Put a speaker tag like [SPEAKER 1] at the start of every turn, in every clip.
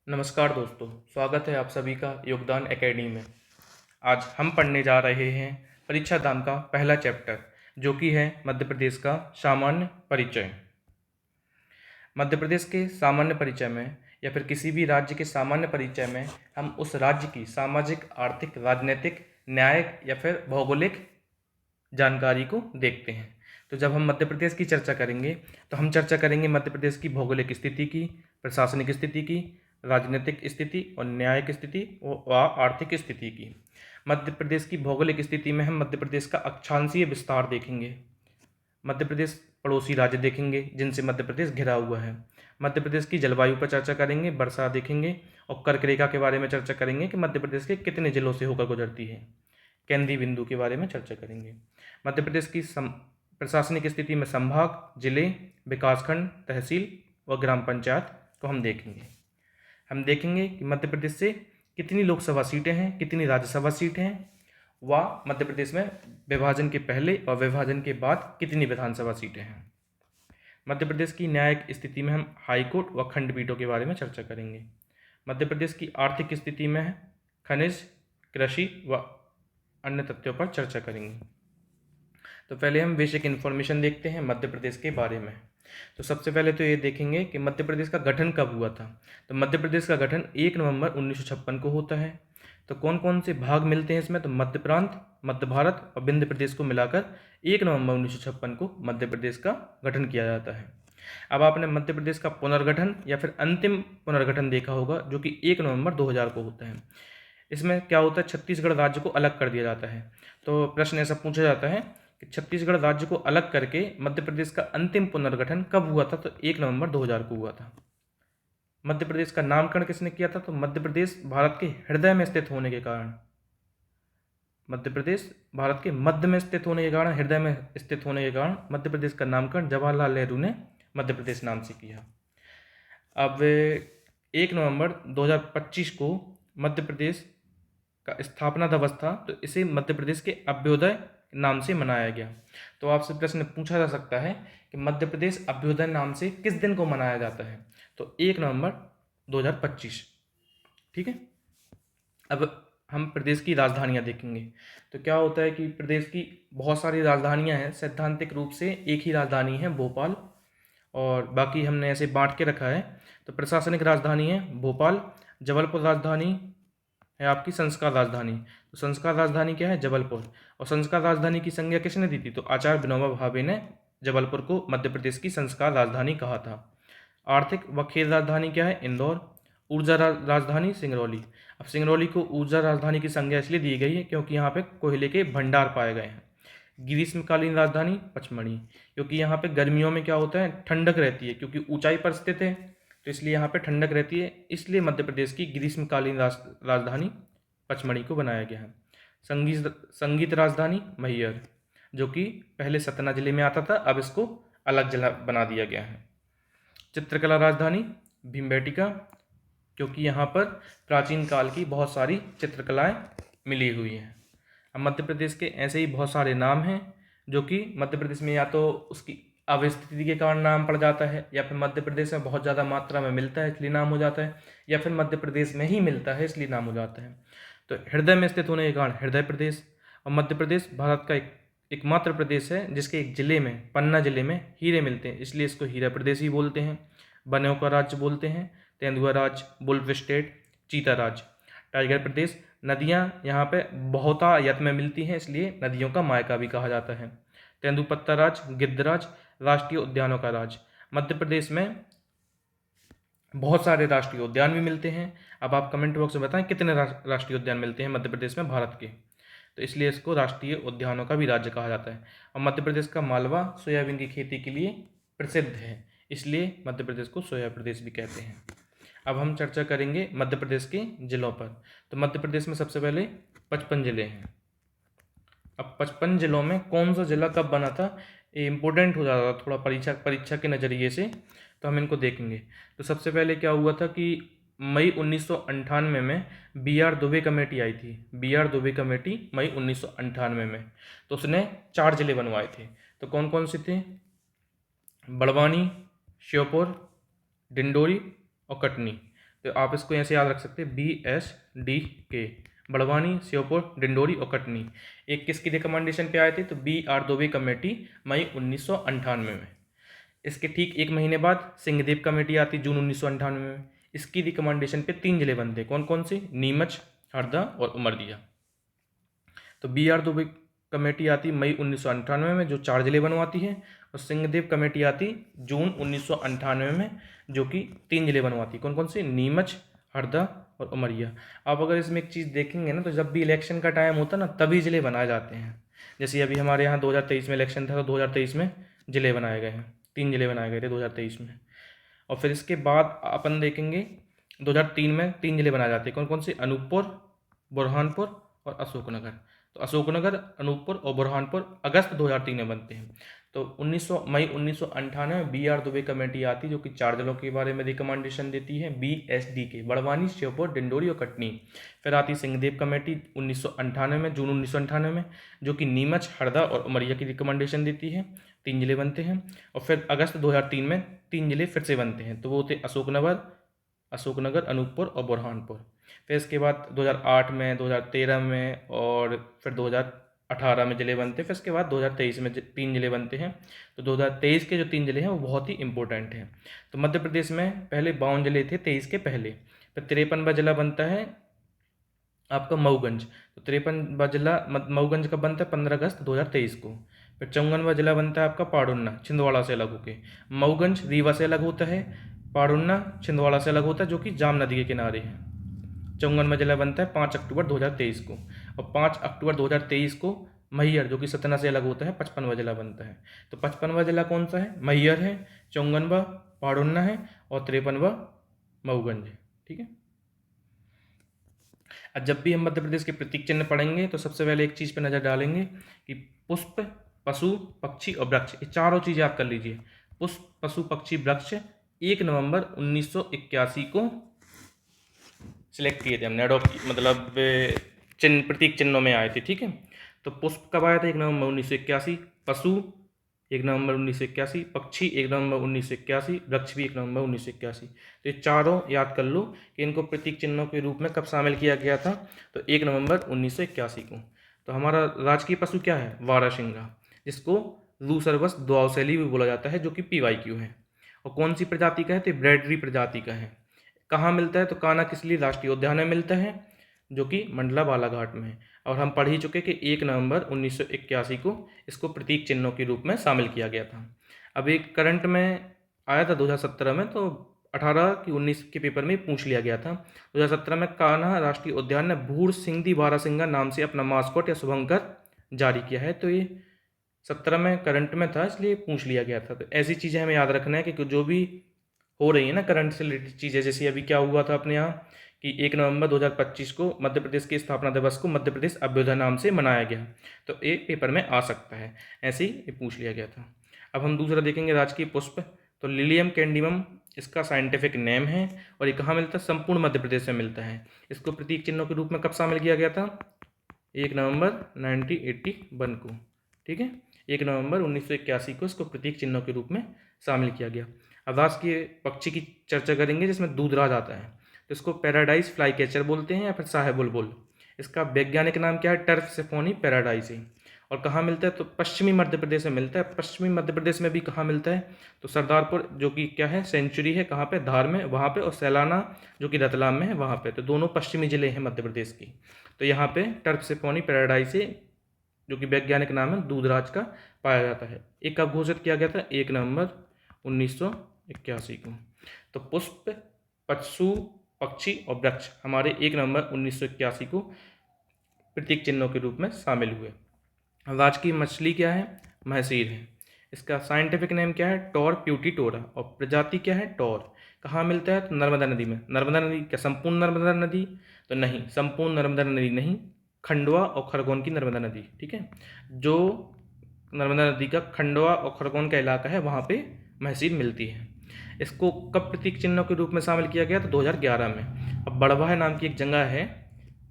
[SPEAKER 1] नमस्कार दोस्तों, स्वागत है आप सभी का योगदान एकेडमी में। आज हम पढ़ने जा रहे हैं परीक्षा दान का पहला चैप्टर, जो कि है मध्य प्रदेश का सामान्य परिचय। मध्य प्रदेश के सामान्य परिचय में या फिर किसी भी राज्य के सामान्य परिचय में हम उस राज्य की सामाजिक, आर्थिक, राजनीतिक, न्यायिक या फिर भौगोलिक जानकारी को देखते हैं। तो जब हम मध्य प्रदेश की चर्चा करेंगे तो हम चर्चा करेंगे मध्य प्रदेश की भौगोलिक स्थिति की, प्रशासनिक स्थिति की, राजनीतिक स्थिति और न्यायिक स्थिति व आर्थिक स्थिति की। मध्य प्रदेश की भौगोलिक स्थिति में हम मध्य प्रदेश का अक्षांशीय विस्तार देखेंगे। मध्य प्रदेश पड़ोसी राज्य देखेंगे जिनसे मध्य प्रदेश घिरा हुआ है। मध्य प्रदेश की जलवायु पर चर्चा करेंगे, वर्षा देखेंगे और कर्क रेखा के बारे में चर्चा करेंगे कि मध्य प्रदेश के कितने जिलों से होकर गुजरती है। केंद्रीय बिंदु के बारे में चर्चा करेंगे। मध्य प्रदेश की प्रशासनिक स्थिति में संभाग, जिले, विकासखंड, तहसील व ग्राम पंचायत को हम देखेंगे कि मध्य प्रदेश से कितनी लोकसभा सीटें हैं, कितनी राज्यसभा सीटें हैं व मध्य प्रदेश में विभाजन के पहले और विभाजन के बाद कितनी विधानसभा सीटें हैं। मध्य प्रदेश की न्यायिक स्थिति में हम हाईकोर्ट व खंडपीठों के बारे में चर्चा करेंगे। मध्य प्रदेश की आर्थिक स्थिति में खनिज, कृषि व अन्य तथ्यों पर चर्चा करेंगे। तो पहले हम बेसिक इन्फॉर्मेशन देखते हैं मध्य प्रदेश के बारे में। तो सबसे पहले तो ये देखेंगे कि मध्य प्रदेश का गठन कब हुआ था। तो मध्य प्रदेश का गठन 1 नवंबर 1956 को होता है। तो कौन कौन से भाग मिलते हैं इसमें, तो मध्य प्रांत, मध्य भारत और विंध्य प्रदेश को मिलाकर 1 नवंबर 1956 को मध्य प्रदेश का गठन किया जाता है। अब आपने मध्य प्रदेश का पुनर्गठन या फिर अंतिम पुनर्गठन देखा होगा, जो कि 1 नवंबर 2000 को होता है। इसमें क्या होता है, छत्तीसगढ़ राज्य को अलग कर दिया जाता है। तो प्रश्न ऐसा पूछा जाता है कि छत्तीसगढ़ राज्य को अलग करके मध्य प्रदेश का अंतिम पुनर्गठन कब हुआ था, तो 1 नवंबर 2000 को हुआ था। मध्य प्रदेश का नामकरण किसने किया था, तो मध्य प्रदेश भारत के हृदय में स्थित होने के कारण, मध्य प्रदेश भारत के मध्य में स्थित होने के कारण, हृदय में स्थित होने के कारण मध्य प्रदेश का नामकरण जवाहरलाल नेहरू ने मध्य प्रदेश नाम से किया। अब 1 नवंबर 2025 को मध्य प्रदेश का स्थापना दिवस था, तो इसे मध्य प्रदेश के अभ्युदय नाम से मनाया गया। तो आपसे प्रश्न पूछा जा सकता है कि मध्य प्रदेश अभ्युदय नाम से किस दिन को मनाया जाता है, तो 1 नवंबर 2025। ठीक है। अब हम प्रदेश की राजधानियां देखेंगे। तो क्या होता है कि प्रदेश की बहुत सारी राजधानियां हैं। सैद्धांतिक रूप से एक ही राजधानी है, भोपाल, और बाकी हमने ऐसे बांट के रखा है। तो प्रशासनिक राजधानी है भोपाल, जबलपुर राजधानी है आपकी संस्कार राजधानी। तो संस्कार राजधानी क्या है, जबलपुर। और संस्कार राजधानी की संज्ञा किसने दी थी, तो आचार्य विनोबा भावे ने जबलपुर को मध्य प्रदेश की संस्कार राजधानी कहा था। आर्थिक व खेल राजधानी क्या है, इंदौर। ऊर्जा राजधानी सिंगरौली। अब सिंगरौली को ऊर्जा राजधानी की संज्ञा इसलिए दी गई है क्योंकि यहाँ पे कोयले के भंडार पाए गए हैं। ग्रीष्मकालीन राजधानी पचमढ़ी, क्योंकि यहाँ पे गर्मियों में क्या होता है, ठंडक रहती है, क्योंकि ऊंचाई पर स्थित है तो इसलिए यहाँ पे ठंडक रहती है, इसलिए मध्य प्रदेश की ग्रीष्मकालीन राजधानी पचमढ़ी को बनाया गया है। संगीत राजधानी मैहर, जो कि पहले सतना जिले में आता था, अब इसको अलग जिला बना दिया गया है। चित्रकला राजधानी भीमबेटका, क्योंकि यहाँ पर प्राचीन काल की बहुत सारी चित्रकलाएं मिली हुई हैं। अब मध्य प्रदेश के ऐसे ही बहुत सारे नाम हैं जो कि मध्य प्रदेश में या तो उसकी अवस्थिति के कारण नाम पड़ जाता है, या फिर मध्य प्रदेश में बहुत ज़्यादा मात्रा में मिलता है इसलिए नाम हो जाता है, या फिर मध्य प्रदेश में ही मिलता है इसलिए नाम हो जाता है। तो हृदय में स्थित होने के कारण हृदय प्रदेश। और मध्य प्रदेश भारत का एकमात्र प्रदेश है जिसके एक जिले में, पन्ना जिले में, हीरे मिलते हैं, इसलिए इसको हीरा प्रदेश ही बोलते हैं। वनों का राज्य बोलते हैं, तेंदुआ राज्य, वुल्फ स्टेट, चीता राज्य। टाइगर प्रदेश, नदियाँ यहाँ पे बहुतायत में मिलती हैं इसलिए नदियों का मायका भी कहा जाता है। तेंदुपत्ता राज्य, गिद्ध राज्य, राष्ट्रीय उद्यानों का राज्य। मध्य प्रदेश में बहुत सारे राष्ट्रीय उद्यान भी मिलते हैं। अब आप कमेंट बॉक्स में बताएं कितने राष्ट्रीय उद्यान मिलते हैं मध्य प्रदेश में भारत के, तो इसलिए इसको राष्ट्रीय उद्यानों का भी राज्य कहा जाता है। और मध्य प्रदेश का मालवा सोयाबीन की खेती के लिए प्रसिद्ध है, इसलिए मध्य प्रदेश को सोया प्रदेश भी कहते हैं। अब हम चर्चा करेंगे मध्य प्रदेश के जिलों पर। तो मध्य प्रदेश में सबसे पहले 55 जिले हैं। अब 55 जिलों में कौन सा जिला कब बना था, ये इंपॉर्टेंट हो जाता था थोड़ा परीक्षा के नज़रिए से, तो हम इनको देखेंगे। तो सबसे पहले क्या हुआ था कि मई 1998 में B.R. दुबे कमेटी आई थी। B.R. दुबे कमेटी मई 1998 में, तो उसने 4 जिले बनवाए थे। तो कौन कौन से थे, बड़वानी, श्योपुर, डिंडोरी और कटनी। तो आप इसको ऐसे याद रख सकते हैं, BSDK, बड़वानी, श्योपुर, डिंडोरी और कटनी। एक किसकी रिकमेंडेशन पे आए थे? तो BR दुबे कमेटी, मई 1998 में। इसके ठीक एक महीने बाद सिंहदेव कमेटी आती, जून 1998 में। इसकी रिकमेंडेशन पे 3 जिले बनते, कौन कौन से? नीमच, हरदा और उमरिया। तो BR दुबे कमेटी आती मई 1998 में, जो 4 जिले बनवाती है, और सिंहदेव कमेटी आती जून 1998 में, जो कि 3 जिले बनवाती, कौन कौन से? नीमच, हरदा और उमरिया। आप अगर इसमें एक चीज़ देखेंगे ना, तो जब भी इलेक्शन का टाइम होता है ना, तभी जिले बनाए जाते हैं। जैसे अभी हमारे यहाँ 2023 में इलेक्शन था, तो 2023 में जिले बनाए गए हैं, 3 जिले बनाए गए थे 2023 में। और फिर इसके बाद अपन देखेंगे 2003 में 3 जिले बनाए जाते हैं, कौन कौन से? अनूपपुर, बुरहानपुर और अशोकनगर। तो अशोकनगर, अनूपपुर और बुरहानपुर अगस्त 2003 में बनते हैं। तो मई 1998 में BR दुबे कमेटी आती, जो कि 4 जिलों के बारे में रिकमेंडेशन देती है, BSDK, बड़वानी, श्योपुर, डिंडोरी और कटनी। फिर आती सिंहदेव कमेटी 1998 में, जून 1998 में, जो कि नीमच, हरदा और उमरिया की रिकमेंडेशन देती है, 3 जिले बनते हैं। और फिर अगस्त 2003 में 3 जिले फिर से बनते हैं, तो वो थे अशोकनगर, अनूपपुर और बुरहानपुर। फिर इसके बाद 2008 में, 2013 में और फिर 2018 में जिले बनते हैं। फिर इसके बाद 2023 में 3 जिले बनते हैं। तो 2023 के जो 3 जिले हैं वो बहुत ही इंपॉर्टेंट हैं। तो मध्य प्रदेश में पहले 52 जिले थे 23 के पहले। फिर 53वां जिला बनता है आपका मऊगंज। तो 53वां जिला मऊगंज कब बनता है? 15 अगस्त 2023 को। फिर 54वां जिला बनता है आपका पाडुन्ना, छिंदवाड़ा से अलग होके। मऊगंज रीवा से अलग होता है, पाडुन्ना छिंदवाड़ा से अलग होता है, जो कि जाम नदी के किनारे है। 54वां जिला बनता है 5 अक्टूबर 2023 को। और 5 अक्टूबर 2023 को मैहर, जो कि सतना से अलग होता है, 55वां जिला बनता है। तो 55वां जिला कौन सा है? मैहर है, 54वां पाडुन्ना है और 53वां मऊगंज है। ठीक है। अब जब भी हम मध्य प्रदेश के प्रतीक चिन्ह पढ़ेंगे, तो सबसे पहले एक चीज़ पर नज़र डालेंगे कि पुष्प, पशु, पक्षी और वृक्ष, ये चारों चीज़ें आप कर लीजिए। पुष्प, पशु, पक्षी, वृक्ष 1 नवंबर 1981 को सिलेक्ट किए थे हमने, अडॉप्ट मतलब चिन्ह, प्रतीक चिन्हों में आए थे। ठीक है। तो पुष्प कब आया था? 1 नवंबर 1981। पशु 1 नवंबर 1981, पक्षी 1 नवंबर 1981, वृक्ष भी 1 नवंबर 1981। तो ये चारों याद कर लो कि इनको प्रतीक चिन्हों के रूप में कब शामिल किया गया था? तो 1 नवंबर 1981 को। तो हमारा राजकीय पशु क्या है? वारासिंगा, जिसको लूसर्वस दुआवसैली भी बोला जाता है, जो कि PYQ है। और कौन सी प्रजाति का है? तो ब्रैडरी प्रजाति का है। कहाँ मिलता है? तो कान्हा किसली राष्ट्रीय उद्यान में मिलता है, जो कि मंडला बालाघाट में है। और हम पढ़ ही चुके कि 1 नवंबर 1981 को इसको प्रतीक चिन्हों के रूप में शामिल किया गया था। अब एक करंट में आया था 2017 में, तो 18 की 19 के पेपर में पूछ लिया गया था। 2017 में कान्हा राष्ट्रीय उद्यान ने भूर सिंह बारासिंगा नाम से अपना मास्कॉट या शुभंकर जारी किया है। तो ये 17 में करंट में था, इसलिए पूछ लिया गया था। तो ऐसी चीज़ें हमें याद रखना है कि जो भी हो रही है ना करंट से रिलेटेड चीज़ें, जैसे अभी क्या हुआ था अपने यहाँ कि 1 नवंबर 2025 को मध्य प्रदेश के स्थापना दिवस को मध्य प्रदेश अभ्युदय नाम से मनाया गया। तो ये पेपर में आ सकता है, ऐसे ही ये पूछ लिया गया था। अब हम दूसरा देखेंगे राजकीय पुष्प। तो लिलियम कैंडिमम इसका साइंटिफिक नेम है, और ये कहाँ मिलता है? संपूर्ण मध्य प्रदेश में मिलता है। इसको प्रतीक चिन्हों के रूप में कब शामिल किया गया था? 1 नवंबर 1981 को। ठीक है, 1 नवंबर 1981 को इसको प्रतीक चिन्हों के रूप में शामिल किया गया। अब राजकीय पक्षी की चर्चा करेंगे, जिसमें दूधराज आता है। तो इसको पैराडाइज फ्लाई कैचर बोलते हैं या फिर शाह बुलबुल। इसका वैज्ञानिक नाम क्या है? टर्फ सिफोनी पैराडाइज। और कहाँ मिलता है? तो पश्चिमी मध्य प्रदेश में मिलता है। पश्चिमी मध्य प्रदेश में भी कहाँ मिलता है? तो सरदारपुर, जो कि क्या है, सेंचुरी है, कहाँ पे? धार में, वहाँ पे। और सैलाना, जो कि रतलाम में है, वहाँ पे। तो दोनों पश्चिमी जिले हैं मध्य प्रदेश की। तो यहाँ पे टर्फ सिफोनी पैराडाइज, जो कि वैज्ञानिक नाम है, दूधराज का, पाया जाता है। एक कब घोषित किया गया था? 1 नवंबर 1981 को। तो पुष्प, पशु, पक्षी और वृक्ष हमारे 1 नवंबर 1981 को प्रतीक चिन्हों के रूप में शामिल हुए। राज की मछली क्या है? महसीर है। इसका साइंटिफिक नेम क्या है? टोर प्यूटीटोरा। और प्रजाति क्या है? टोर। कहाँ मिलता है? तो नर्मदा नदी में। नर्मदा नदी क्या संपूर्ण नर्मदा नदी? तो नहीं, संपूर्ण नर्मदा नदी नहीं, खंडवा और खरगोन की नर्मदा नदी। ठीक है, जो नर्मदा नदी का खंडवा और खरगोन का इलाका है, वहाँ पे महसीर मिलती है। इसको कब प्रतीक चिन्हों के रूप में शामिल किया गया? तो 2011 में। अब बड़वाह नाम की एक जगह है,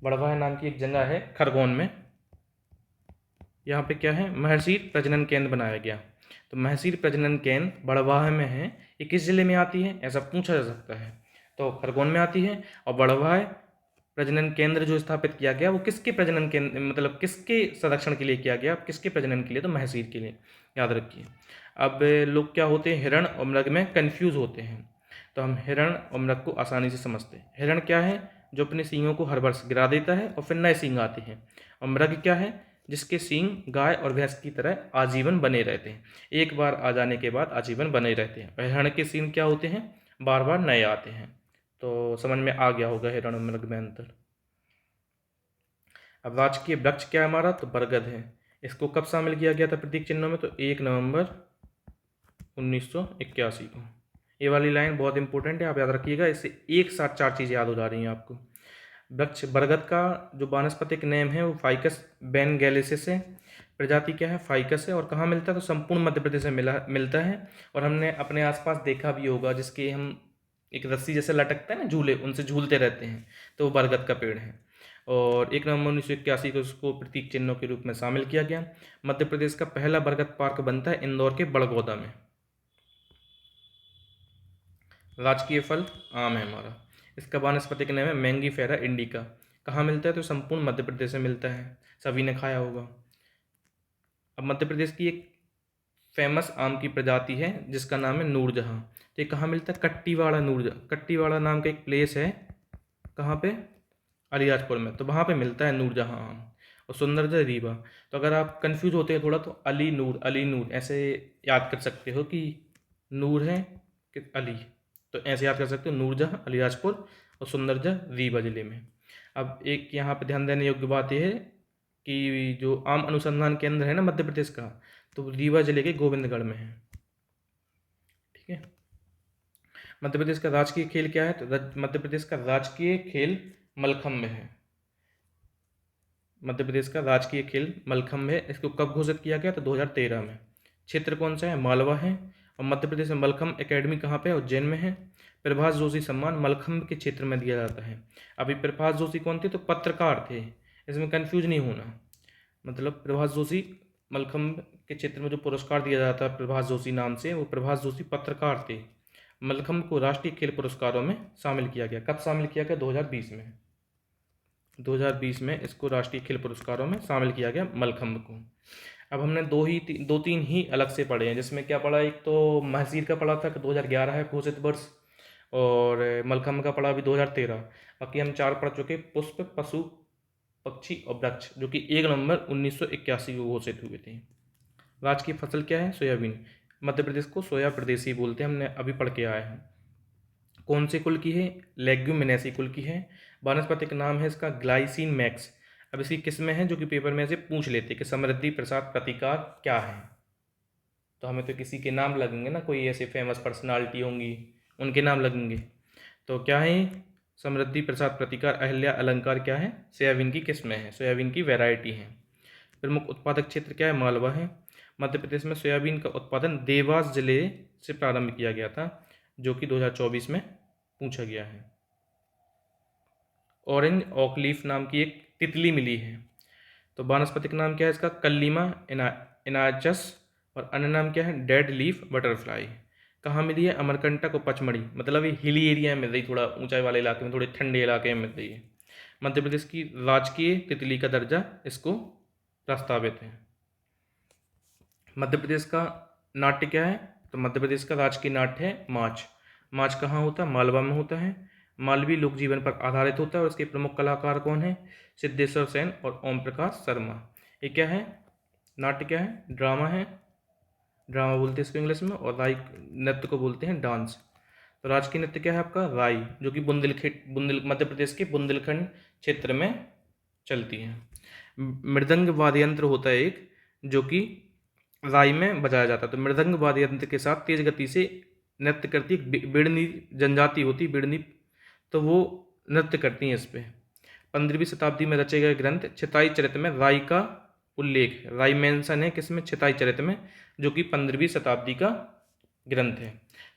[SPEAKER 1] बड़वाह नाम की एक जगह है खरगोन में, यहाँ पे क्या है? महसीर प्रजनन केंद्र बनाया गया। तो महसीर प्रजनन केंद्र बड़वाह में है। ये किस जिले में आती है? ऐसा पूछा जा सकता है। तो खरगोन में आती है। और बड़वाह प्रजनन केंद्र जो स्थापित किया गया वो किसके प्रजनन केंद्र मतलब किसके संरक्षण के लिए किया गया, किसके प्रजनन के लिए, तो महसीर के लिए, याद रखिए। अब लोग क्या होते हैं, हिरण और मृग में कंफ्यूज होते हैं, तो हम हिरण और मृग को आसानी से समझते हैं। हिरण क्या है, जो अपने सींगों को हर वर्ष गिरा देता है और फिर नए सींग आते हैं। और मृग क्या है, जिसके सींग गाय और भैंस की तरह आजीवन बने रहते हैं, एक बार आ जाने के बाद आजीवन बने रहते हैं। और हिरण के सींग क्या होते हैं, बार बार नए आते हैं। तो समझ में आ गया होगा हिरण और मृग में अंतर। अब राजकीय वृक्ष क्या है हमारा, तो बरगद है। इसको कब शामिल किया गया था प्रतीक चिन्हों में, तो 1 नवंबर 1981 को। ये वाली लाइन बहुत इंपॉर्टेंट है, आप याद रखिएगा, इससे एक साथ 4 चीज़ें याद हो जा रही हैं आपको। वृक्ष बरगद का जो वानस्पतिक नेम है वो फाइकस बेनगेलिसिस है। प्रजाति क्या है, फाइकस है। और कहाँ मिलता है, तो संपूर्ण मध्य प्रदेश में मिलता है। और हमने अपने आसपास देखा भी होगा, जिसके हम एक रस्सी जैसे लटकता है ना झूले, उनसे झूलते रहते हैं, तो वो बरगद का पेड़ है। और 1 नवंबर 1981 को उसको प्रतीक चिन्हों के रूप में शामिल किया गया। मध्य प्रदेश का पहला बरगद पार्क बनता है इंदौर के बड़गौदा में। राजकीय फल आम है हमारा। इसका वानस्पतिक नाम है मैंगीफेरा इंडिका। कहाँ मिलता है, तो संपूर्ण मध्य प्रदेश में मिलता है, सभी ने खाया होगा। अब मध्य प्रदेश की एक फेमस आम की प्रजाति है जिसका नाम है नूरजहाँ। तो ये कहाँ मिलता है, कट्टीवाड़ा नूरजहाँ, कट्टीवाड़ा नाम का एक प्लेस है, कहाँ पे, अलीराजपुर में, तो वहाँ पे मिलता है नूरजहाँ आम। और सुंदरजय रीवा। तो अगर आप कंफ्यूज होते हैं थोड़ा, तो अली नूर ऐसे याद कर सकते हो कि नूर है कि अली, तो ऐसे याद कर सकते हो, नूरजहाँ अलीराजपुर और सुंदरजय रीवा जिले में। अब एक यहाँ पे ध्यान देने योग्य बात यह है कि जो आम अनुसंधान केंद्र है ना मध्य प्रदेश का, तो रीवा जिले के गोविंदगढ़ में है। ठीक है। मध्य प्रदेश का राजकीय खेल क्या है, तो मध्य प्रदेश का राजकीय खेल मलखम्ब है। मध्य प्रदेश का राजकीय खेल मलखम्ब है। इसको कब घोषित किया गया, तो 2013 में। क्षेत्र कौन सा है, मालवा है। और मध्य प्रदेश में मलखम्ब एकेडमी कहाँ पे है, उज्जैन में है। प्रभाष जोशी सम्मान मलखम्ब के क्षेत्र में दिया जाता है। अभी प्रभाष जोशी कौन थे, तो पत्रकार थे, इसमें कंफ्यूज नहीं होना। मतलब प्रभाष जोशी मलखम्ब के क्षेत्र में जो पुरस्कार दिया जाता है प्रभाष जोशी नाम से, वो प्रभाष जोशी पत्रकार थे। मलखम्ब को राष्ट्रीय खेल पुरस्कारों में शामिल किया गया। कब शामिल किया गया, 2020 में। 2020 में इसको राष्ट्रीय खेल पुरस्कारों में शामिल किया गया मलखम्ब को। अब हमने दो तीन ही अलग से पढ़े हैं, जिसमें क्या पढ़ा, एक तो महसीर का पढ़ा था कि 2011 है घोषित वर्ष, और मलखम्ब का पढ़ा अभी 2013। बाकी हम 4 पढ़ चुके, पुष्प, पशु, पक्षी और वृक्ष, जो कि 1 नवंबर 1981 को घोषित हुए थे। राजकीय फसल क्या है, सोयाबीन। मध्य प्रदेश को सोया प्रदेशी बोलते हैं, हमने अभी पढ़ के आए हैं। कौन से कुल की है, लेग्यूमिनेसी कुल की है। वानस्पतिक नाम है इसका ग्लाइसिन मैक्स। अब इसकी किस्में हैं जो कि पेपर में से पूछ लेते कि समृद्धि प्रसाद प्रतिकार क्या है, तो हमें तो किसी के नाम लगेंगे ना, कोई ऐसे फेमस पर्सनालिटी होंगी उनके नाम लगेंगे। तो क्या है, समृद्धि प्रसाद प्रतिकार, अहिल्या अलंकार क्या है, सोयाबीन की किस्में हैं, सोयाबीन की वैरायटी हैं। प्रमुख उत्पादक क्षेत्र क्या है, मालवा है। मध्य प्रदेश में सोयाबीन का उत्पादन देवास जिले से प्रारंभ किया गया था, जो कि 2024 में पूछा गया है। ऑरेंज ऑकलीफ नाम की एक तितली मिली है। तो वानस्पतिक नाम क्या है इसका, कल्लीमा इनाचस। और अन्य नाम क्या है, डेड लीफ बटरफ्लाई। कहाँ मिली है, अमरकंटक और पचमढ़ी, मतलब ये हिली एरिया में मिल रही, थोड़ा ऊंचाई वाले इलाके में, थोड़े ठंडे इलाके में मिल रही है। मध्य प्रदेश की राजकीय तितली का दर्जा इसको प्रस्तावित है। मध्य प्रदेश का नाट्य क्या है, तो मध्य प्रदेश का राजकीय नाट्य है माच। माच कहाँ होता है, मालवा में होता है। मालवी लोक जीवन पर आधारित होता है और इसके प्रमुख कलाकार कौन है, सिद्धेश्वर सेन और ओम प्रकाश शर्मा। ये क्या है, नाट्य क्या है, ड्रामा है, ड्रामा बोलते हैं इसको इंग्लिश में। और राई नृत्य को बोलते हैं डांस। तो राजकीय नृत्य क्या है आपका, राई, जो कि मध्य प्रदेश के बुंदेलखंड क्षेत्र में चलती है। मृदंग वाद्य यंत्र होता है एक, जो कि राई में बजाया जाता है। तो मृदंग वाद्य यंत्र के साथ तेज गति से नृत्य करती है बिड़नी जनजाति होती है, बिड़नी, तो वो नृत्य करती हैं इस पे। 15वीं शताब्दी में रचे गए ग्रंथ छिताई चरित में राई का उल्लेख, राई मेंशन है किसमें, छिताई चरित में, जो कि 15वीं शताब्दी का ग्रंथ है।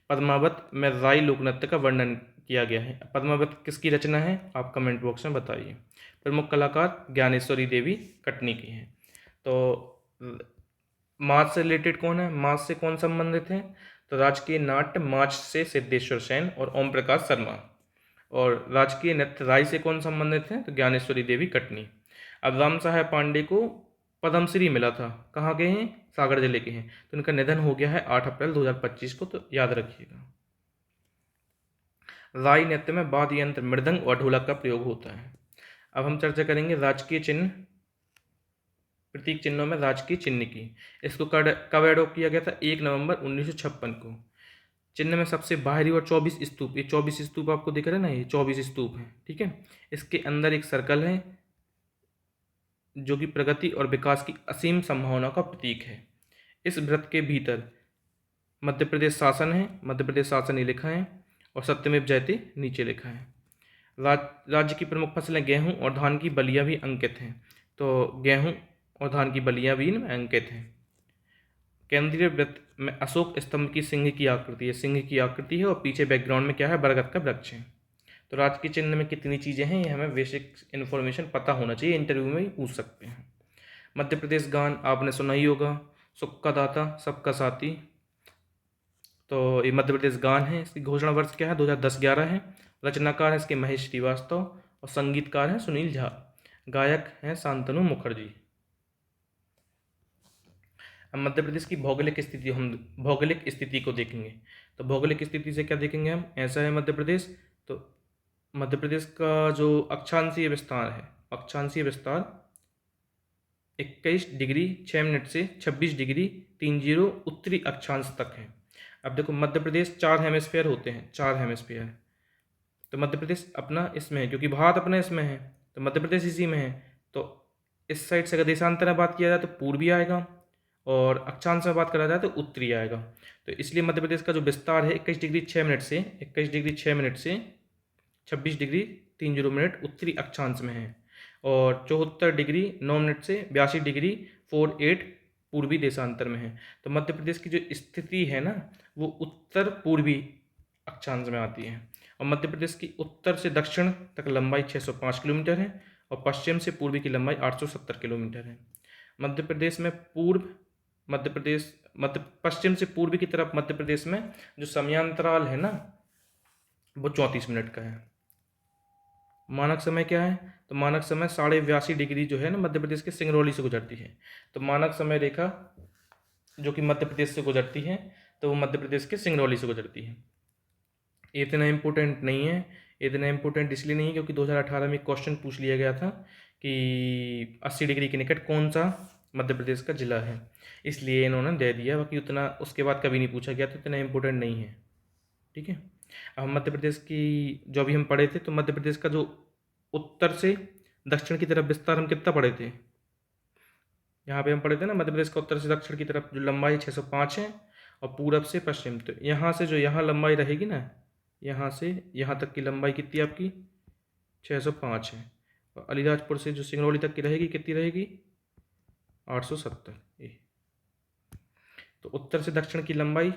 [SPEAKER 1] पद्मावत में राई लोक नृत्य का वर्णन किया गया है। पद्मावत किसकी रचना है, आप कमेंट बॉक्स में बताइए। प्रमुख कलाकार ज्ञानेश्वरी देवी कटनी की हैं। तो माच से रिलेटेड कौन है, माच से कौन संबंधित है, तो राजकीय नाट्य माच से सिद्धेश्वर सेन और ओम प्रकाश शर्मा। और राजकीय नृत्य राय से कौन संबंधित है? तो ज्ञानेश्वरी देवी कटनी। अब राम साहेब पांडे को पद्मश्री मिला था, कहाँ के हैं? सागर जिले के हैं। तो इनका निधन हो गया है 8 अप्रैल 2025 को, तो याद रखिएगा। राय नृत्य में वाद्य यंत्र मृदंग और ढोलक का प्रयोग होता है। अब हम चर्चा करेंगे राजकीय चिन्ह, प्रतीक चिन्हों में राजकीय चिन्ह की। इसको कब एडॉप्ट किया गया था? 1 नवंबर 1956 को। चिन्ह में सबसे बाहरी और 24 स्तूप, ये 24 स्तूप आपको दिख रहे हैं ना, ये 24 स्तूप हैं, ठीक है। इसके अंदर एक सर्कल है जो कि प्रगति और विकास की असीम संभावना का प्रतीक है। इस व्रत के भीतर मध्य प्रदेश शासन है, मध्य प्रदेश शासन ही लिखा है, और सत्यमेव जयते नीचे लिखा है। राज्य की प्रमुख फसलें गेहूं और धान की बलियां भी अंकित हैं, तो गेहूं और धान की बलियां भी इनमें अंकित हैं। केंद्रीय वृत्त में अशोक स्तंभ की सिंह की आकृति है, सिंह की आकृति है, और पीछे बैकग्राउंड में क्या है? बरगद का वृक्ष है। तो राजकीय चिन्ह में कितनी चीज़ें हैं, ये हमें बेसिक इन्फॉर्मेशन पता होना चाहिए, इंटरव्यू में भी पूछ सकते हैं। मध्य प्रदेश गान आपने सुना ही होगा, सुख का दाता सबका साथी, तो ये मध्य प्रदेश गान है। इसकी घोषणा वर्ष क्या है? 2010-11 है। रचनाकार है इसके महेश श्रीवास्तव, और संगीतकार हैं सुनील झा, गायक हैं शांतनु मुखर्जी। अब मध्य प्रदेश की भौगोलिक स्थिति, हम भौगोलिक स्थिति को देखेंगे। तो भौगोलिक स्थिति से क्या देखेंगे हम? ऐसा है मध्य प्रदेश, तो मध्य प्रदेश का जो अक्षांशीय विस्तार है, अक्षांशीय विस्तार 21 डिग्री 6 मिनट से 26 डिग्री 30 उत्तरी अक्षांश तक है। अब देखो मध्य प्रदेश 4 हेमिस्फीयर होते हैं, 4 हेमिस्फीयर, तो मध्य प्रदेश अपना इसमें है, क्योंकि भारत अपना इसमें है, तो मध्य प्रदेश इसी में है। तो इस साइड से अगर देशांतर में बात किया जाए तो पूर्वी आएगा, और अक्षांश में बात करा जाए तो उत्तरी आएगा। तो इसलिए मध्य प्रदेश का जो विस्तार है 21 डिग्री 6 मिनट से 26 डिग्री 30 उत्तरी अक्षांश में है, और 74 डिग्री 9 मिनट से 82 डिग्री 48 पूर्वी देशांतर में है। तो मध्य प्रदेश की जो स्थिति है ना, वो उत्तर पूर्वी अक्षांश में आती है, और मध्य प्रदेश की उत्तर से दक्षिण तक लंबाई 605 किलोमीटर है, और पश्चिम से पूर्वी की लंबाई 870 किलोमीटर है। मध्य प्रदेश में पश्चिम से पूर्वी की तरफ मध्य प्रदेश में जो समयांतराल है ना, वो 34 मिनट का है। मानक समय क्या है? तो मानक समय 82.5 डिग्री जो है ना, मध्य प्रदेश के सिंगरौली से गुजरती है। तो मानक समय रेखा जो कि मध्य प्रदेश से गुजरती है, तो वो मध्य प्रदेश के सिंगरौली से गुजरती है। इतना इम्पोर्टेंट नहीं है, इतना इम्पोर्टेंट इसलिए नहीं है क्योंकि 2018 में क्वेश्चन पूछ लिया गया था कि 80 डिग्री के निकट कौन सा मध्य प्रदेश का जिला है, इसलिए इन्होंने दे दिया, बाकी उतना उसके बाद कभी नहीं पूछा गया, तो इतना इम्पोर्टेंट नहीं है, ठीक है। अब मध्य प्रदेश की जो अभी हम पढ़े थे, तो मध्य प्रदेश का जो उत्तर से दक्षिण की तरफ विस्तार हम कितना पढ़े थे? यहाँ पे हम पढ़े थे ना, मध्य प्रदेश का उत्तर से दक्षिण की तरफ जो लंबाई 605 है, और पूरब से पश्चिम, तो यहाँ से जो यहाँ लंबाई रहेगी ना, यहाँ से यहाँ तक की लंबाई कितनी आपकी? 605 है, और अलीराजपुर से जो सिंगरौली तक की रहेगी कितनी रहेगी? 870। तो उत्तर से दक्षिण की लंबाई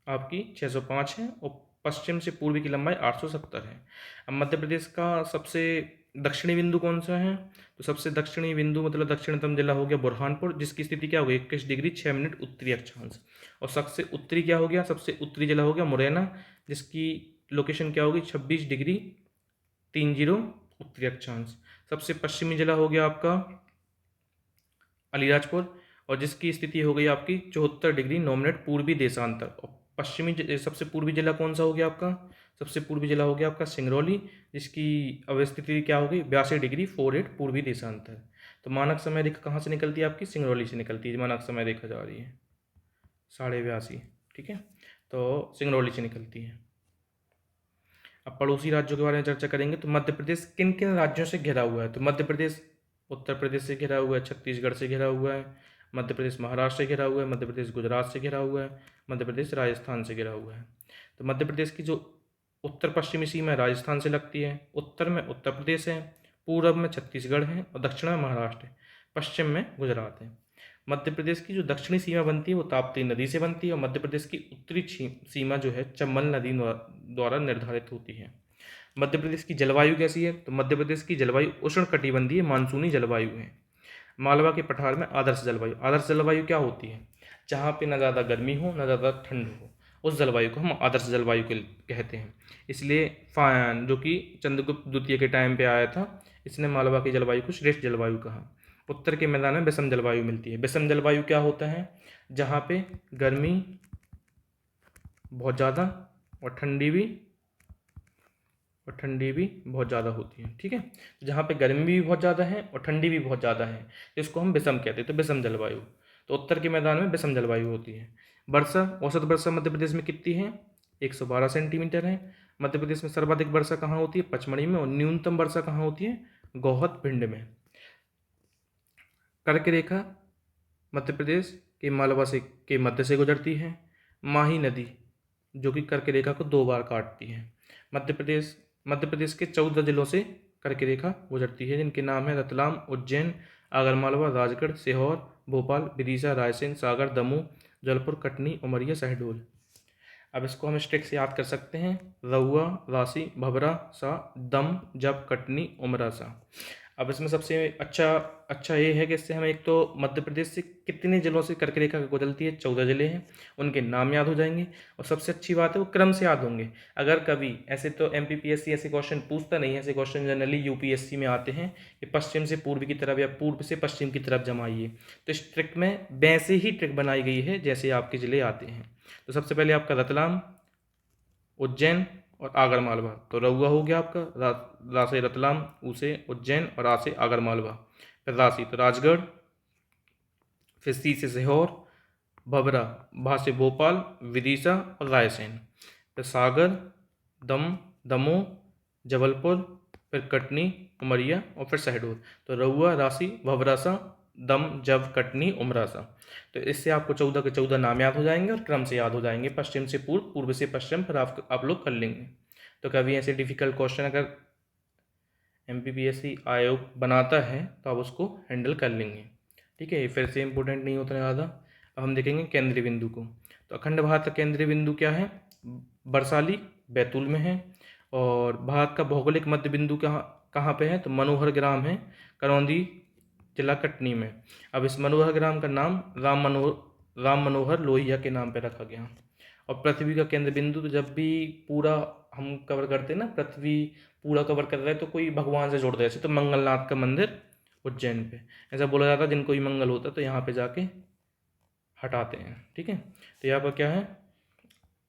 [SPEAKER 1] आपकी 605 है, और पश्चिम से पूर्वी की लंबाई 870 है। अब मध्य प्रदेश का सबसे दक्षिणी बिंदु कौन सा है? तो सबसे दक्षिणी बिंदु मतलब दक्षिणतम जिला हो गया बुरहानपुर, जिसकी स्थिति क्या हो गई? 21 डिग्री 6 मिनट उत्तरी अक्षांश। और सबसे उत्तरी क्या हो गया? सबसे उत्तरी जिला हो गया मुरैना, जिसकी लोकेशन क्या होगी? 26 डिग्री 30 उत्तरी अक्षांश। सबसे पश्चिमी जिला हो गया आपका अलीराजपुर, और जिसकी स्थिति हो गई आपकी 74 डिग्री 9 मिनट पूर्वी देशांतर। और पश्चिमी सबसे पूर्वी जिला कौन सा हो गया आपका? सबसे पूर्वी जिला हो गया आपका सिंगरौली, जिसकी अवस्थिति क्या हो गई? 82 डिग्री 48 पूर्वी देशांतर। तो मानक समय रेखा कहाँ से निकलती है आपकी? सिंगरौली से निकलती है, मानक समय रेखा जा रही है 82.5, ठीक है, तो सिंगरौली से निकलती है। अब पड़ोसी राज्यों के बारे में चर्चा करेंगे। तो मध्य प्रदेश किन किन राज्यों से घिरा हुआ है? तो मध्य प्रदेश उत्तर प्रदेश से घिरा हुआ है, छत्तीसगढ़ से घिरा हुआ है, मध्य प्रदेश महाराष्ट्र से घिरा हुआ है, मध्य प्रदेश गुजरात से घिरा हुआ है, मध्य प्रदेश राजस्थान से घिरा हुआ है। तो मध्य प्रदेश की जो उत्तर पश्चिमी सीमा है राजस्थान से लगती है, उत्तर में उत्तर प्रदेश है, पूर्व में छत्तीसगढ़ है, और दक्षिण में महाराष्ट्र है, पश्चिम में गुजरात है। मध्य प्रदेश की जो दक्षिणी सीमा बनती है वो ताप्ती नदी से बनती है, और मध्य प्रदेश की उत्तरी सीमा जो है चंबल नदी द्वारा निर्धारित होती है। मध्य प्रदेश की जलवायु कैसी है? तो मध्य प्रदेश की जलवायु उष्णकटिबंधीय मानसूनी जलवायु है। मालवा के पठार में आदर्श जलवायु। आदर्श जलवायु क्या होती है? जहाँ पे ना ज़्यादा गर्मी हो ना ज़्यादा ठंड हो, उस जलवायु को हम आदर्श जलवायु कहते हैं। इसलिए फायन जो कि चंद्रगुप्त द्वितीय के टाइम पे आया था, इसने मालवा की जलवायु को श्रेष्ठ जलवायु कहा। उत्तर के मैदान में विषम जलवायु मिलती है। विषम जलवायु क्या होता है? जहाँ पे गर्मी बहुत ज़्यादा और ठंडी भी बहुत ज़्यादा होती है। ठीक है, तो जहाँ पे गर्मी भी बहुत ज़्यादा है और ठंडी भी बहुत ज़्यादा है, इसको हम विषम कहते हैं। तो विषम जलवायु, तो उत्तर के मैदान में विषम जलवायु होती है। वर्षा, औसत वर्षा मध्य प्रदेश में कितनी है? 112 सेंटीमीटर है। मध्य प्रदेश में सर्वाधिक वर्षा कहाँ होती है? पचमढ़ी में। और न्यूनतम वर्षा कहाँ होती है? गौहत भिंड में। कर्क रेखा मध्य प्रदेश के मालवा से के मध्य से गुजरती है। माही नदी जो कि कर्क रेखा को 2 बार काटती है। मध्य प्रदेश के 14 जिलों से कर्क रेखा गुजरती है, जिनके नाम है रतलाम, उज्जैन, आगरमालवा, राजगढ़, सीहोर, भोपाल, विदिशा, रायसेन, सागर, दमोह, जबलपुर, कटनी, उमरिया, शहडोल। अब इसको हम स्ट्रिक से याद कर सकते हैं। रउआ, राशि, भभरा, सा, दम, जब, कटनी, उमरा, सा। अब इसमें सबसे अच्छा ये है कि इससे हमें एक तो मध्य प्रदेश से कितने जिलों से कर्क रेखा गुजरती है, 14 जिले हैं, उनके नाम याद हो जाएंगे। और सबसे अच्छी बात है वो क्रम से याद होंगे। अगर कभी ऐसे तो MPPSC ऐसे क्वेश्चन पूछता नहीं है, ऐसे क्वेश्चन जनरली UPSC में आते हैं कि पश्चिम से पूर्व की तरफ या पूर्व से पश्चिम की तरफ जमाइए। तो इस ट्रिक में वैसे ही ट्रिक बनाई गई है जैसे आपके जिले आते हैं। तो सबसे पहले आपका रतलाम, उज्जैन और आगरमालवा। तो रउआ हो गया आपका, रा से रतलाम, ऊ से उज्जैन और आ से आगरमालवा। फिर राशि तो राजगढ़, फिर सी से सीहोर, भभरा, भा से भोपाल, विदिशा और रायसेन। फिर सागर, दमोह, जबलपुर, फिर कटनी, उमरिया और फिर शहडोल। तो रउआ, राशि, भभरासा, दम, जब, कटनी, उमरासा। तो इससे आपको 14 के 14 नाम याद हो जाएंगे और क्रम से याद हो जाएंगे, पश्चिम से पूर्व, पूर्व से पश्चिम, फिर आप लोग कर लेंगे। तो कभी ऐसे डिफिकल्ट क्वेश्चन अगर MPPSC आयोग बनाता है तो आप उसको हैंडल कर लेंगे। ठीक है, ये फिर से इंपॉर्टेंट नहीं होता ज़्यादा। अब हम देखेंगे केंद्रीय बिंदु को। तो अखंड भारत का केंद्रीय बिंदु क्या है? बरसाली, बैतूल में है। और भारत का भौगोलिक मध्य बिंदु कहाँ पे है? तो मनोहर ग्राम है, करौंदी जिला, कटनी में। अब इस मनोहर ग्राम का नाम राम मनोहर लोहिया के नाम पे रखा गया। और पृथ्वी का केंद्र बिंदु, तो जब भी पूरा हम कवर करते हैं ना, पृथ्वी पूरा कवर कर रहे हैं, तो कोई भगवान से जोड़ दे। जैसे तो मंगलनाथ का मंदिर उज्जैन पे, ऐसा बोला जाता है जिनको भी मंगल होता है तो यहाँ पे जाके हटाते हैं। ठीक है, तो यहाँ पर क्या है?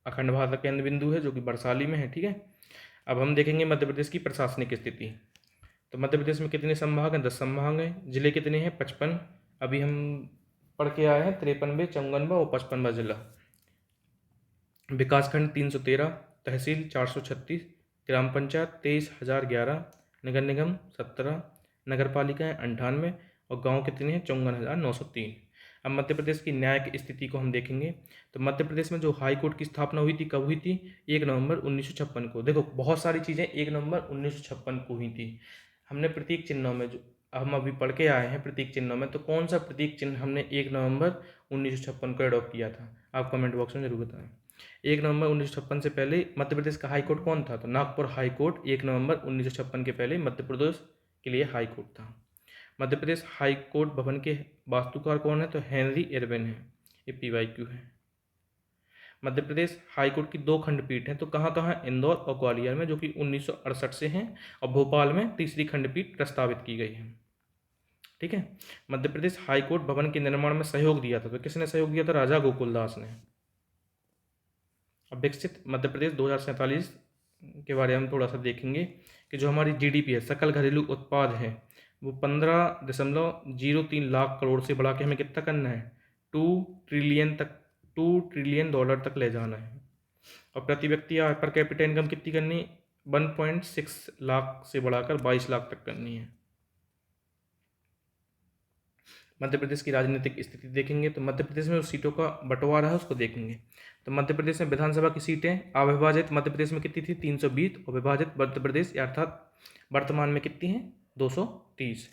[SPEAKER 1] अखंड भारत का केंद्र बिंदु है जो कि बरसाली में है। ठीक है, अब हम देखेंगे मध्य प्रदेश की प्रशासनिक स्थिति। तो मध्य प्रदेश में कितने संभाग हैं? 10 संभाग हैं। जिले कितने हैं? 55। अभी हम पढ़ के आए हैं 53वें, 54वां और 55वां जिला। विकासखंड 313, तहसील 436, ग्राम पंचायत 23,011, नगर निगम 17, नगर पालिकाएँ 98 और गांव कितने हैं? 54,903। अब मध्य प्रदेश की न्यायिक स्थिति को हम देखेंगे। तो मध्य प्रदेश में जो हाई कोर्ट की स्थापना हुई थी, कब हुई थी? 1 नवंबर 1956 को। देखो बहुत सारी चीज़ें 1 नवंबर 1956 को हुई थी। हमने प्रतीक चिन्हों में जो हम अभी पढ़ के आए हैं प्रतीक चिन्हों में, तो कौन सा प्रतीक चिन्ह हमने 1 नवंबर 1956 को एडॉप्ट किया था? आप कमेंट बॉक्स में जरूर बताएं। 1 नवंबर 1956 से पहले मध्य प्रदेश का हाई कोर्ट कौन था? तो नागपुर हाई कोर्ट 1 नवंबर 1956 के पहले मध्य प्रदेश के लिए हाई कोर्ट था। मध्य प्रदेश हाई कोर्ट भवन के वास्तुकार कौन है? तो हेनरी इरविन है। ये PYQ है। मध्य प्रदेश हाई कोर्ट की 2 खंडपीठ हैं, तो कहाँ कहाँ? इंदौर और ग्वालियर में, जो कि 1968 से हैं। और भोपाल में तीसरी खंडपीठ प्रस्तावित की गई है। ठीक है, मध्य प्रदेश हाई कोर्ट भवन के निर्माण में सहयोग दिया था, तो किसने सहयोग दिया था? राजा गोकुलदास ने। अब विकसित मध्य प्रदेश 2047 के बारे में हम थोड़ा सा देखेंगे कि जो हमारी GDP है, सकल घरेलू उत्पाद है, वो 15.03 लाख करोड़ से बढ़ा के हमें कितना करना है? 2 ट्रिलियन डॉलर तक ले जाना है। और प्रति व्यक्ति या पर कैपिटा इनकम कितनी करनी? 1.6 लाख से बढ़ाकर 22 लाख तक करनी है। मध्य प्रदेश की राजनीतिक स्थिति देखेंगे तो मध्य प्रदेश में जो सीटों का बंटवारा है उसको देखेंगे। तो मध्य प्रदेश में विधानसभा की सीटें अविभाजित मध्य प्रदेश में कितनी थी? 320। और विभाजित मध्य प्रदेश अर्थात वर्तमान में कितनी है? 230।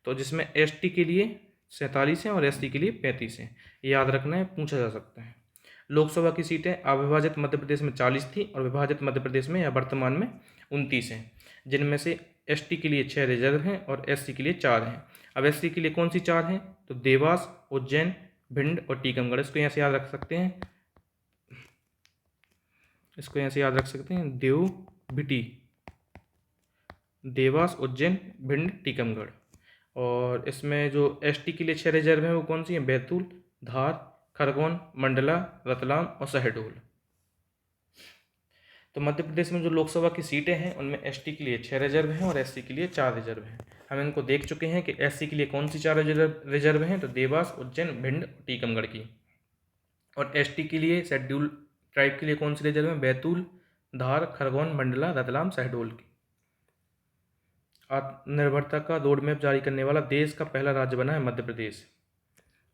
[SPEAKER 1] तो जिसमें ST के लिए 47 हैं और SC के लिए 35 हैं। याद रखना है, पूछा जा सकता है। लोकसभा की सीटें अविभाजित मध्य प्रदेश में 40 थी और विभाजित मध्य प्रदेश में या वर्तमान में 29 हैं, जिनमें से ST के लिए 6 रिजर्व हैं और SC के लिए 4 हैं। अब SC के लिए कौन सी 4 हैं? तो देवास, उज्जैन, भिंड और टीकमगढ़। इसको यहाँ से याद रख सकते हैं। इसको ऐसे याद रख सकते हैं, देव भिटी, देवास, उज्जैन, भिंड, टीकमगढ़। और इसमें जो एसटी के लिए 6 रिजर्व हैं वो कौन सी हैं? बैतूल, धार, खरगोन, मंडला, रतलाम और शहडोल। तो मध्य प्रदेश में जो लोकसभा की सीटें हैं उनमें एसटी के लिए 6 रिजर्व हैं और एससी के लिए 4 रिजर्व हैं। हम इनको देख चुके हैं कि एससी के लिए कौन सी 4 रिजर्व हैं, तो देवास, उज्जैन, भिंड, टीकमगढ़ की। और एसटी के लिए, शेड्यूल ट्राइब के लिए कौन सी रिजर्व हैं? बैतूल, धार, खरगोन, मंडला, रतलाम, शहडोल की। आत्मनिर्भरता का रोड मैप जारी करने वाला देश का पहला राज्य बना है मध्य प्रदेश।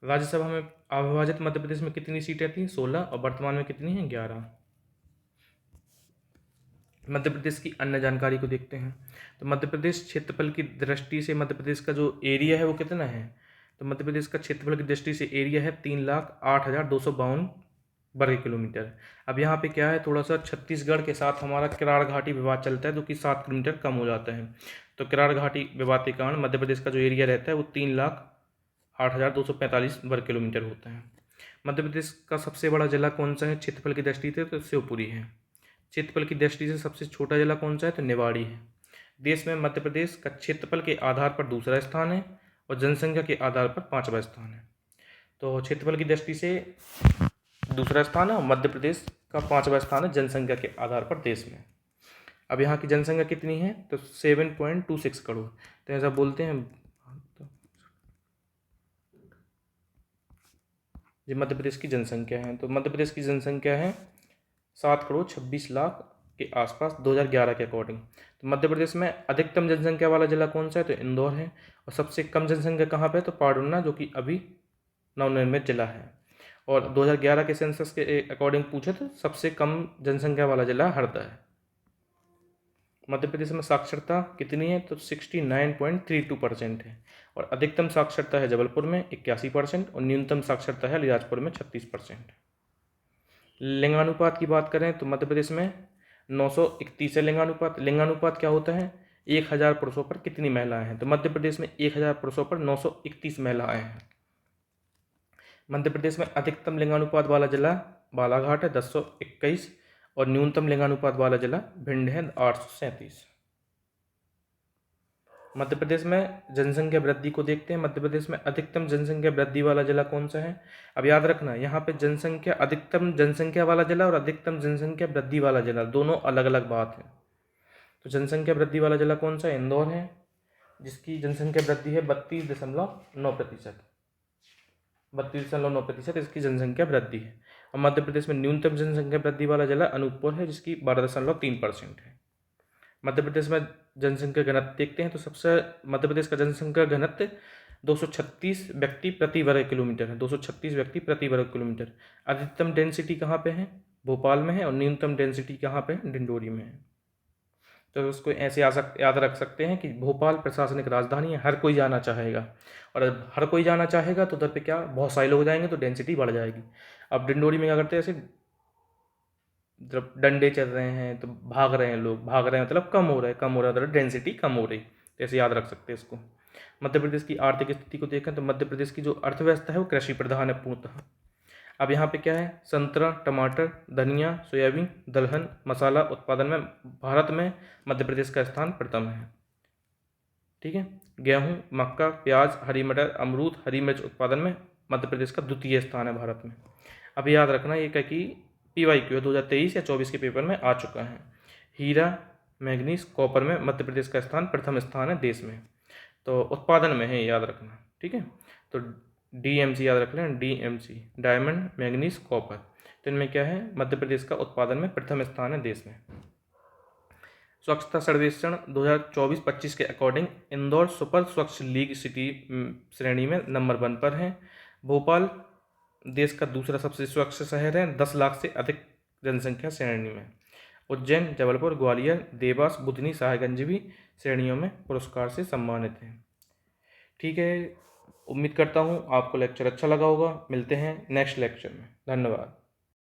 [SPEAKER 1] राज्यसभा में अविभाजित मध्य प्रदेश में कितनी सीटें थी? 16, और वर्तमान में कितनी हैं? 11। मध्य प्रदेश की अन्य जानकारी को देखते हैं। तो मध्य प्रदेश क्षेत्रफल की दृष्टि से मध्य प्रदेश का जो एरिया है वो कितना है? तो मध्य प्रदेश का क्षेत्रफल की दृष्टि से एरिया है 3,08,252 वर्ग किलोमीटर। अब यहाँ पे क्या है, थोड़ा सा छत्तीसगढ़ के साथ हमारा किराड़ घाटी विवाद चलता है जो कि 7 किलोमीटर कम हो जाता है। तो किराड़ घाटी विवाद के कारण मध्य प्रदेश का जो एरिया रहता है वो 3,08,245 वर्ग किलोमीटर होता है। मध्य प्रदेश का सबसे बड़ा जिला कौन सा है क्षेत्रफल की दृष्टि से? तो शिवपुरी है। क्षेत्रफल की दृष्टि से सबसे छोटा जिला कौन सा है? तो निवाड़ी है। देश में मध्य प्रदेश का क्षेत्रफल के आधार पर दूसरा स्थान है और जनसंख्या के आधार पर 5वां स्थान है। तो क्षेत्रफल की दृष्टि से दूसरा स्थान है और मध्य प्रदेश का 5वां स्थान है जनसंख्या के आधार पर देश में। अब यहाँ की जनसंख्या कितनी है? तो 7.26 करोड़। तो ऐसा बोलते हैं ये मध्य प्रदेश की जनसंख्या है। तो मध्य प्रदेश की जनसंख्या है 7,26,00,000 के आसपास 2011 के अकॉर्डिंग। तो मध्य प्रदेश में अधिकतम जनसंख्या वाला जिला कौन सा है? तो इंदौर है। और सबसे कम जनसंख्या कहाँ पे है? तो पाडुन्ना, जो कि अभी नवनिर्मित जिला है। और 2011 के सेंसस के अकॉर्डिंग पूछे तो सबसे कम जनसंख्या वाला जिला हरदा है। मध्य प्रदेश में साक्षरता कितनी है? तो 69.32% है। और अधिकतम साक्षरता है जबलपुर में 81% और न्यूनतम साक्षरता है अलीराजपुर में 36%। लिंगानुपात की बात करें तो मध्य प्रदेश में 931 है लिंगानुपात। लिंगानुपात क्या होता है? 1000 पुरुषों पर कितनी महिलाएं हैं? तो मध्य प्रदेश में 1000 पुरुषों पर 931 महिलाएं हैं। मध्य प्रदेश में अधिकतम लिंगानुपात वाला जिला बालाघाट है 1021 और न्यूनतम लिंगानुपात वाला जिला भिंड है 837। मध्य प्रदेश में जनसंख्या वृद्धि को देखते हैं। मध्य प्रदेश में अधिकतम जनसंख्या वृद्धि वाला जिला कौन सा है? अब याद रखना, यहाँ पे जनसंख्या, अधिकतम जनसंख्या वाला जिला और अधिकतम जनसंख्या वृद्धि वाला जिला दोनों अलग अलग बात है। तो जनसंख्या वृद्धि वाला जिला कौन सा है? इंदौर है, जिसकी जनसंख्या वृद्धि है 32.9%। 32.9% इसकी जनसंख्या वृद्धि है। और मध्य प्रदेश में न्यूनतम जनसंख्या वृद्धि वाला जिला अनूपपुर है, जिसकी 12.3% है। मध्य प्रदेश में जनसंख्या घनत्व देखते हैं तो सबसे मध्य प्रदेश का जनसंख्या घनत्व 236 व्यक्ति प्रति वर्ग किलोमीटर है। 236 व्यक्ति प्रति वर्ग किलोमीटर। अधिकतम डेंसिटी कहाँ पे है? भोपाल में है। और न्यूनतम डेंसिटी कहाँ पे है? डिंडोरी में है। तो उसको ऐसे याद रख सकते हैं कि भोपाल प्रशासनिक राजधानी है, हर कोई जाना चाहेगा। और हर कोई जाना चाहेगा तो उधर पे क्या, बहुत सारे लोग जाएंगे तो डेंसिटी बढ़ जाएगी। अब डिंडोरी में क्या करते हैं, ऐसे जब डंडे चल रहे हैं तो भाग रहे हैं लोग, भाग रहे हैं मतलब कम हो रहा है तो डेंसिटी कम हो रही। तो ऐसे याद रख सकते हैं इसको। मध्य प्रदेश की आर्थिक स्थिति को देखें तो मध्य प्रदेश की जो अर्थव्यवस्था है वो कृषि प्रधान है पूर्णतः। अब यहाँ पे क्या है, संतरा, टमाटर, धनिया, सोयाबीन, दलहन, मसाला उत्पादन में भारत में मध्य प्रदेश का स्थान प्रथम है। ठीक है। गेहूँ, मक्का, प्याज, हरी मटर, अमरूद, हरी मिर्च उत्पादन में मध्य प्रदेश का द्वितीय स्थान है भारत में। अब याद रखना ये क्या कि PYQ 2023 या 24 के पेपर में आ चुका है। हीरा, मैग्नीज, कॉपर में मध्य प्रदेश का स्थान प्रथम स्थान है देश में। तो उत्पादन में है, याद रखना। ठीक है। तो DMC याद रख लें, DMC डायमंड, मैग्नीज, कॉपर। तो इनमें क्या है, मध्य प्रदेश का उत्पादन में प्रथम स्थान है देश में। स्वच्छता सर्वेक्षण 2024-25 के अकॉर्डिंग इंदौर सुपर स्वच्छ लीग सिटी श्रेणी में नंबर 1 पर है। भोपाल देश का दूसरा सबसे स्वच्छ शहर है 10 लाख से अधिक जनसंख्या श्रेणी में। उज्जैन, जबलपुर, ग्वालियर, देवास, बुधनी, साहिबगंज भी श्रेणियों में पुरस्कार से सम्मानित हैं। ठीक है, उम्मीद करता हूँ आपको लेक्चर अच्छा लगा होगा। मिलते हैं नेक्स्ट लेक्चर में। धन्यवाद।